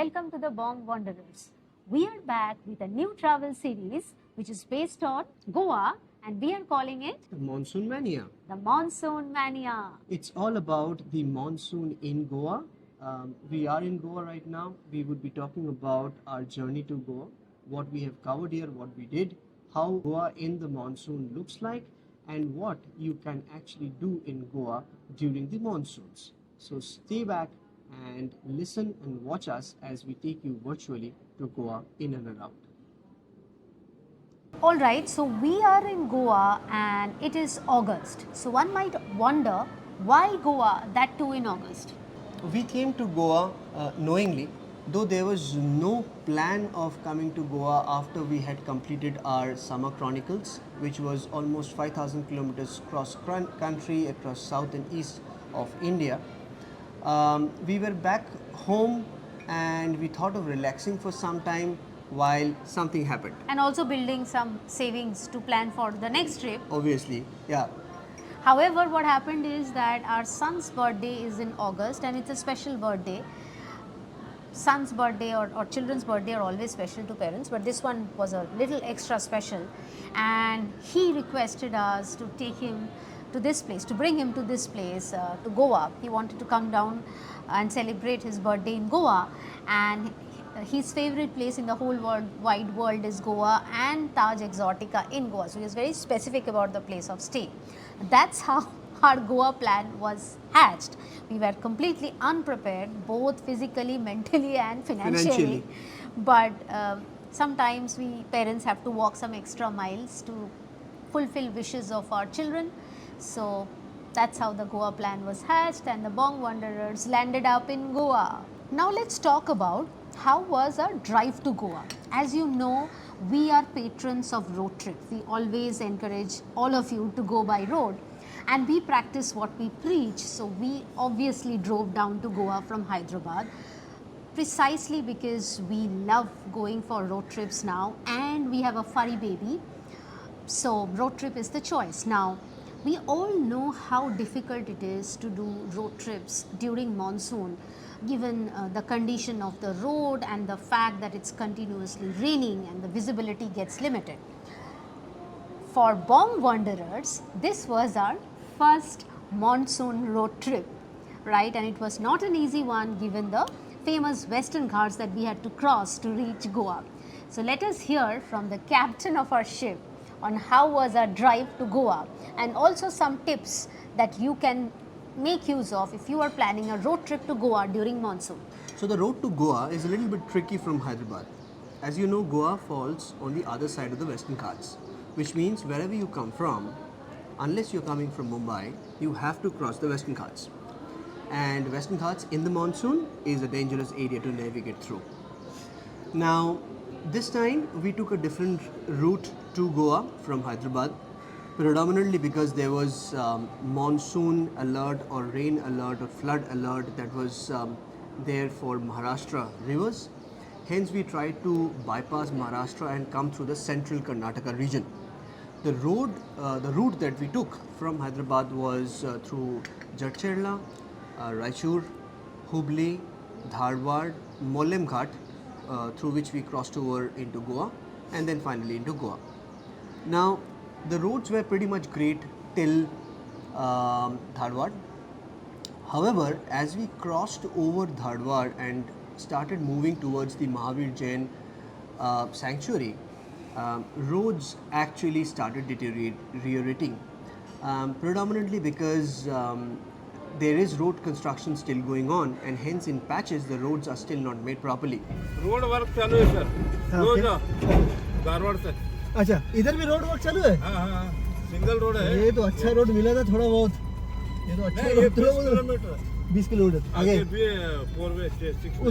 welcome to the Bong Wanderers. We are back with a new travel series which is based on Goa, and we are calling it The Monsoon Mania. the Monsoon Mania. It's all about the monsoon in Goa. We are in Goa right now. We would be talking about our journey to Goa, what we have covered here, what we did, how Goa in the monsoon looks like, and what you can actually do in Goa during the monsoons. So stay back and listen and watch us as we take you virtually to Goa in and around. Alright, so we are in Goa and it is August. So one might wonder why Goa, that too in August. We came to Goa knowingly, though there was no plan of coming to Goa after we had completed our summer chronicles, which was almost 5,000 kilometers cross country across south and east of India. We were back home and we thought of relaxing for some time while something happened. And also building some savings to plan for the next trip. Obviously, yeah. However, what happened is that our son's birthday is in August and it's a special birthday. Son's birthday or children's birthday are always special to parents, but this one was a little extra special, and he requested us to take him to this place, to bring him to this place, to Goa. He wanted to come down and celebrate his birthday in Goa, and his favorite place in the whole wide world is Goa and Taj Exotica in Goa. So he was very specific about the place of stay. That's how our Goa plan was hatched. We were completely unprepared, both physically, mentally and financially. But sometimes we parents have to walk some extra miles to fulfill wishes of our children. So that's how the Goa plan was hatched, and the Bong Wanderers landed up in Goa. Now let's talk about how was our drive to Goa. As you know, we are patrons of Roadtrip. We always encourage all of you to go by road, and we practice what we preach. So we obviously drove down to Goa from Hyderabad precisely because we love going for road trips now, and we have a furry baby. So road trip is the choice. Now we all know how difficult it is to do road trips during monsoon, given the condition of the road and the fact that it's continuously raining and the visibility gets limited. For Bong Wanderers, this was our first monsoon road trip, right? And it was not an easy one given the famous Western Ghats that we had to cross to reach Goa. So let us hear from the captain of our ship on how was our drive to Goa, and also some tips that you can make use of if you are planning a road trip to Goa during monsoon. So the road to Goa is a little bit tricky from Hyderabad. As you know, Goa falls on the other side of the Western Ghats, which means wherever you come from, unless you're coming from Mumbai, you have to cross the Western Ghats. And Western Ghats in the monsoon is a dangerous area to navigate through. Now, this time we took a different route to Goa from Hyderabad, predominantly because there was monsoon alert or rain alert or flood alert that was there for Maharashtra rivers. Hence we tried to bypass Maharashtra and come through the central Karnataka region. The route that we took from Hyderabad was through Jadcherla, Raichur, Hubli, Dharwad, Mollem Ghat, through which we crossed over into Goa and then finally into Goa. Now, the roads were pretty much great till Dharwad. However, as we crossed over Dharwad and started moving towards the Mahavir Jain sanctuary, roads actually started deteriorating, predominantly because there is road construction still going on, and hence in patches the roads are still not made properly. Road work चालू है sir रोज धारवाड़ तक अच्छा इधर भी road work चालू है हाँ single road है ये तो अच्छा रोड मिला था थोड़ा बहुत ये तो अच्छा रोड 20 किलोमीटर 20 किलोमीटर आगे भी 4 वे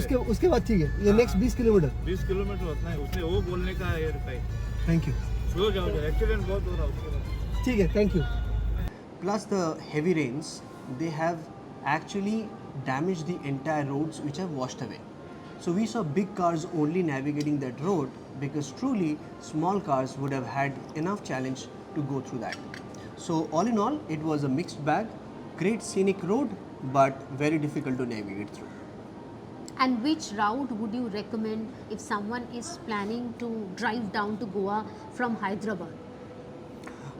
6 उसके बाद ठीक है ये नेक्स्ट 20 किलोमीटर 20 किलोमीटर होता है उसने वो बोलने का है थैंक यू स्लो जाओ एक्सीडेंट बहुत हो रहा है उसके बाद ठीक है thank you Plus the heavy rains, they have actually damaged the entire roads which have washed away. So we saw big cars only navigating that road because truly small cars would have had enough challenge to go through that. So all in all, it was a mixed bag, great scenic road, but very difficult to navigate through. And which route would you recommend if someone is planning to drive down to Goa from Hyderabad?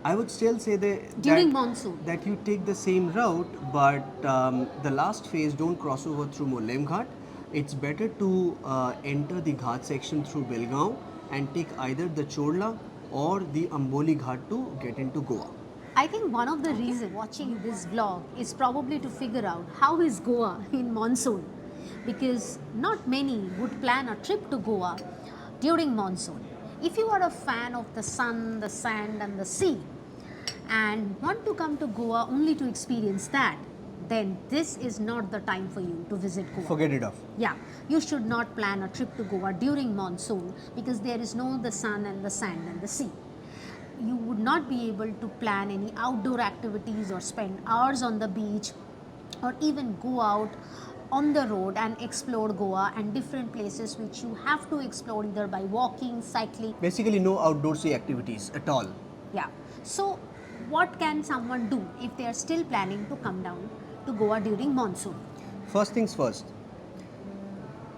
I would still say that During monsoon. that you take the same route, but the last phase don't cross over through Mollem Ghat. It's better to enter the Ghat section through Belgaum and take either the Chorla or the Amboli Ghat to get into Goa. I think one of the reasons watching this vlog is probably to figure out how is Goa in monsoon, because not many would plan a trip to Goa during monsoon. If you are a fan of the sun, the sand and the sea and want to come to Goa only to experience that, then this is not the time for you to visit Goa. Forget it off. Yeah, you should not plan a trip to Goa during monsoon because there is no the sun and the sand and the sea. You would not be able to plan any outdoor activities or spend hours on the beach or even go out on the road and explore Goa and different places which you have to explore either by walking, cycling. Basically, no outdoorsy activities at all. Yeah. So, what can someone do if they are still planning to come down to Goa during monsoon? First things first.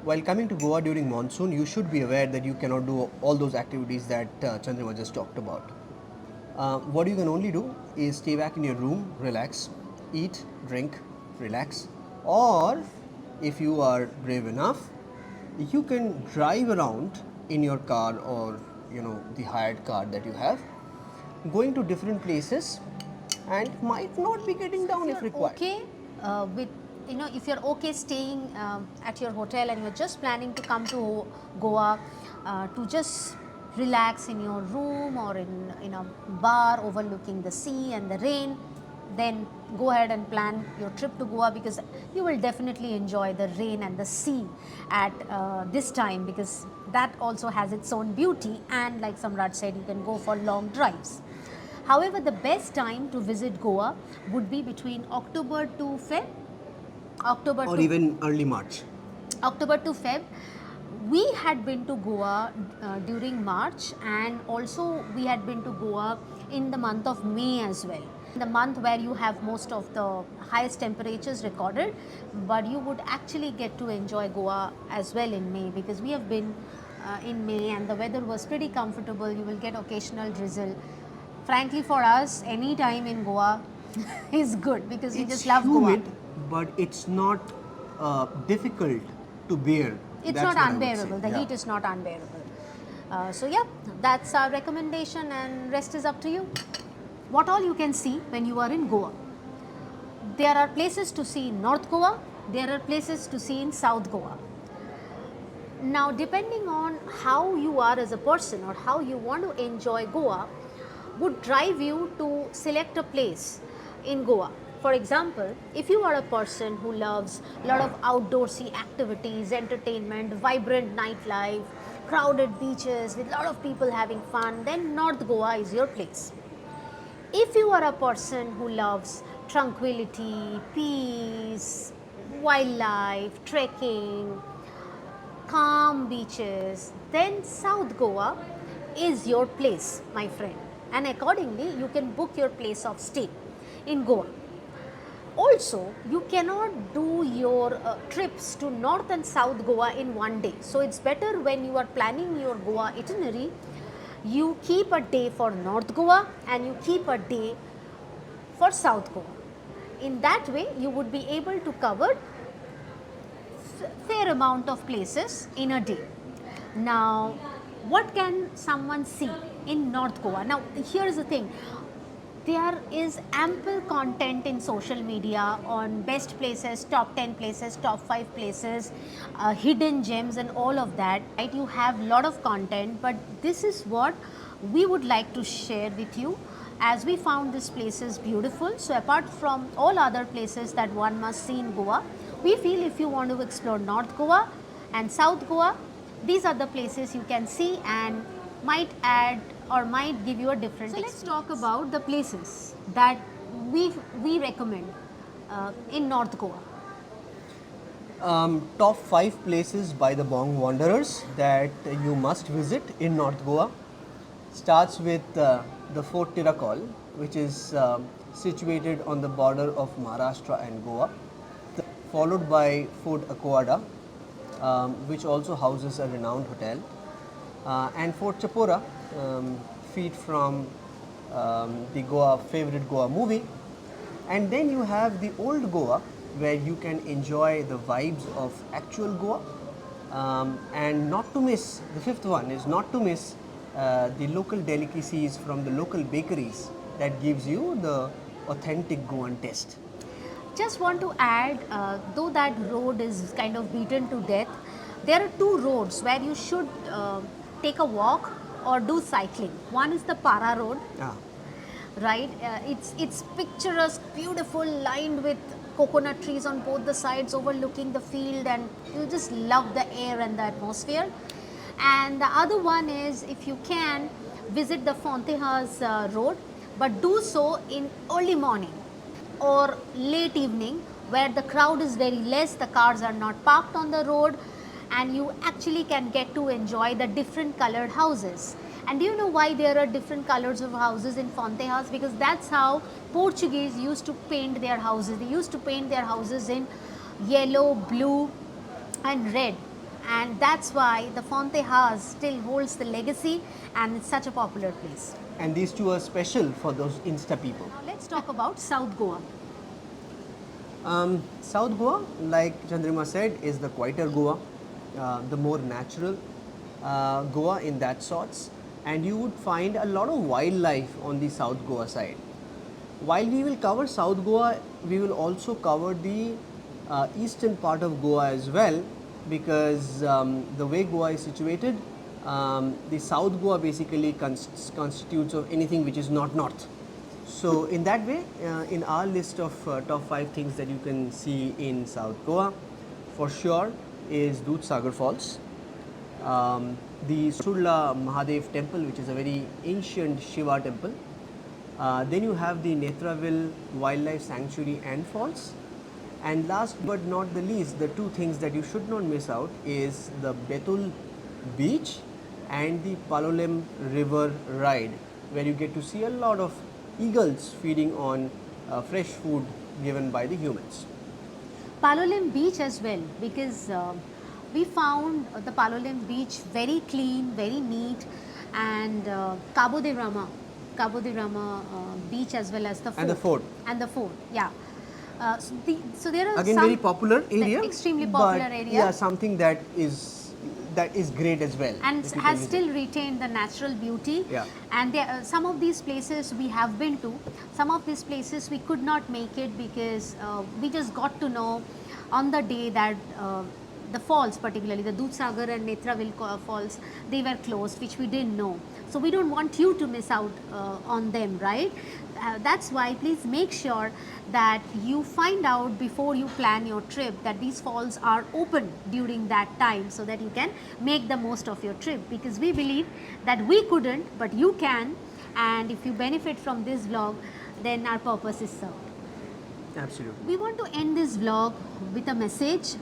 While coming to Goa during monsoon, you should be aware that you cannot do all those activities that Chandrima just talked about. What you can only do is stay back in your room, relax, eat, drink, relax, or if you are brave enough, you can drive around in your car or the hired car that you have, going to different places and might not be getting down if required. Okay, with if you're okay staying at your hotel and you're just planning to come to Goa to just relax in your room or in a bar overlooking the sea and the rain, then go ahead and plan your trip to Goa because you will definitely enjoy the rain and the sea at this time, because that also has its own beauty, and like Samrat said, you can go for long drives. However, the best time to visit Goa would be between October to Feb. Or even early March. October to Feb. We had been to Goa during March, and also we had been to Goa in the month of May as well. The month where you have most of the highest temperatures recorded, but you would actually get to enjoy Goa as well in May, because we have been in May and the weather was pretty comfortable. You will get occasional drizzle. Frankly, for us, any time in Goa is good because we just love humid, Goa. but it's not difficult to bear. It's That's not what I would unbearable. say. The heat is not unbearable. So yeah, that's our recommendation, and rest is up to you. What all you can see when you are in Goa? There are places to see in North Goa. There are places to see in South Goa. Now, depending on how you are as a person or how you want to enjoy Goa, would drive you to select a place in Goa. For example, if you are a person who loves a lot of outdoorsy activities, entertainment, vibrant nightlife, crowded beaches with a lot of people having fun, then North Goa is your place. If you are a person who loves tranquility, peace, wildlife, trekking, calm beaches, then South Goa is your place, my friend. And accordingly, you can book your place of stay in Goa. Also, you cannot do your trips to North and South Goa in one day. So, it's better when you are planning your Goa itinerary, you keep a day for North Goa and you keep a day for South Goa. In that way, you would be able to cover fair amount of places in a day. Now, what can someone see in North Goa? Now, here's the thing. There is ample content in social media on best places, top 10 places, top 5 places, hidden gems and all of that. Right? You have a lot of content, but this is what we would like to share with you, as we found this places beautiful. So apart from all other places that one must see in Goa, we feel if you want to explore North Goa and South Goa, these are the places you can see and might add or might give you a different experience. Let's talk about the places that we recommend in North Goa. Top 5 places by the Bong wanderers that you must visit in North Goa starts with the Fort Tirakol, which is situated on the border of Maharashtra and Goa, followed by Fort Aquada, which also houses a renowned hotel. And Fort Chapora, feet from the Goa favorite Goa movie. And then you have the old Goa, where you can enjoy the vibes of actual Goa. And not to miss, the fifth one is not to miss the local delicacies from the local bakeries that gives you the authentic Goan taste. Just want to add, though that road is kind of beaten to death, there are two roads where you should take a walk or do cycling. One is the Para Road, Ah, right? It's picturesque, beautiful, lined with coconut trees on both the sides, overlooking the field, and you just love the air and the atmosphere. And the other one is, if you can, visit the Fontehas Road, but do so in early morning or late evening, where the crowd is very less, the cars are not parked on the road, and you actually can get to enjoy the different colored houses. And do you know why there are different colors of houses in Fontejas? Because that's how Portuguese used to paint their houses. They used to paint their houses in yellow, blue, and red. And that's why the Fontejas still holds the legacy, and it's such a popular place. and these two are special for those Insta people. Now let's talk about South Goa. South Goa, like Chandrima said, is the quieter Goa, the more natural Goa in that sorts, and you would find a lot of wildlife on the South Goa side. While we will cover South Goa, we will also cover the eastern part of Goa as well, because the way Goa is situated, the South Goa basically constitutes of anything which is not north. So in that way, in our list of top 5 things that you can see in South Goa, for sure is Dudhsagar Falls, the Surla Mahadev temple, which is a very ancient Shiva temple. Then you have the Netraville Wildlife Sanctuary and Falls. And last but not the least, the two things that you should not miss out is the Betul Beach and the Palolem River ride, where you get to see a lot of eagles feeding on fresh food given by the humans. Palolem Beach as well, because we found the Palolem Beach very clean, very neat, and Cabo de Rama beach, as well as the fort. And the fort. And the fort, yeah. So there are Again, some very popular area. extremely popular but area. Yeah, something that is great as well. And if you has can still retained the natural beauty. Yeah. And there, some of these places we have been to, some of these places we could not make it because we just got to know on the day that the falls, particularly the Dudhsagar and Netraville falls, they were closed, which we didn't know. So we don't want you to miss out on them, right? That's why please make sure that you find out before you plan your trip that these falls are open during that time, so that you can make the most of your trip, because we believe that we couldn't but you can, and if you benefit from this vlog, then our purpose is served. Absolutely. We want to end this vlog with a message,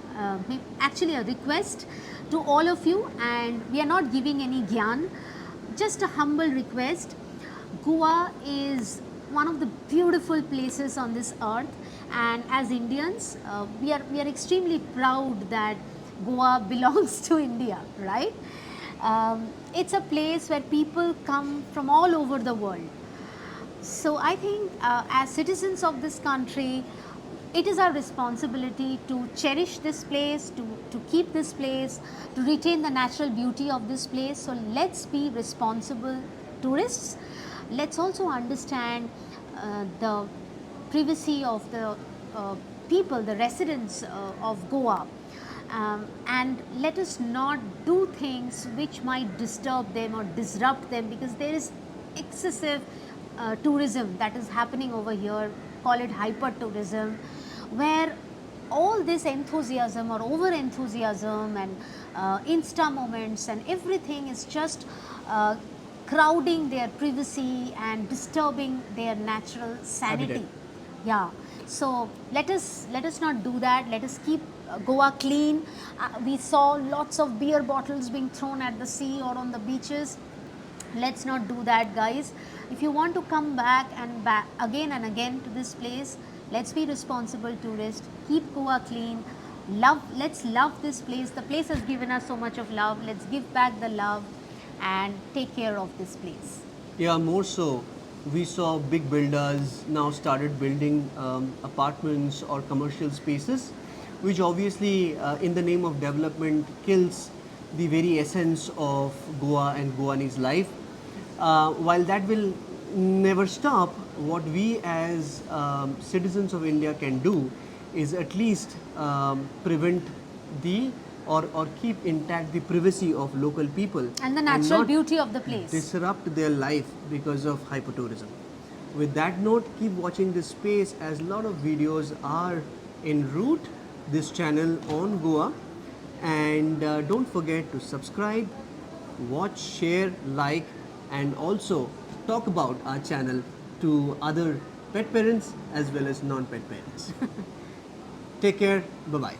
actually a request to all of you, and we are not giving any gyan, just a humble request. Goa is one of the beautiful places on this earth, and as Indians, we are extremely proud that Goa belongs to India, right? It's a place where people come from all over the world. So I think as citizens of this country, it is our responsibility to cherish this place, to keep this place, to retain the natural beauty of this place. So let's be responsible tourists. Let's also understand the privacy of the people, the residents of Goa. And let us not do things which might disturb them or disrupt them, because there is excessive tourism that is happening over here, call it hyper tourism, where all this enthusiasm or over enthusiasm and insta moments and everything is just crowding their privacy and disturbing their natural sanity. Habitat. Yeah, so let us not do that. Let us keep Goa clean. We saw lots of beer bottles being thrown at the sea or on the beaches. Let's not do that, guys. If you want to come back again and again to this place, let's be responsible tourists. Keep Goa clean. let's love this place. The place has given us so much of love. Let's give back the love and take care of this place. Yeah, more so. We saw big builders now started building apartments or commercial spaces, which obviously, in the name of development, kills the very essence of Goa and Goanese life. While that will never stop, what we as citizens of India can do is at least prevent the or keep intact the privacy of local people And the natural not beauty of the place. disrupt their life because of hypertourism. With that note, keep watching this space as a lot of videos are en route this channel on Goa, and don't forget to subscribe, watch, share, like, and also talk about our channel to other pet parents as well as non-pet parents. Take care. Bye bye.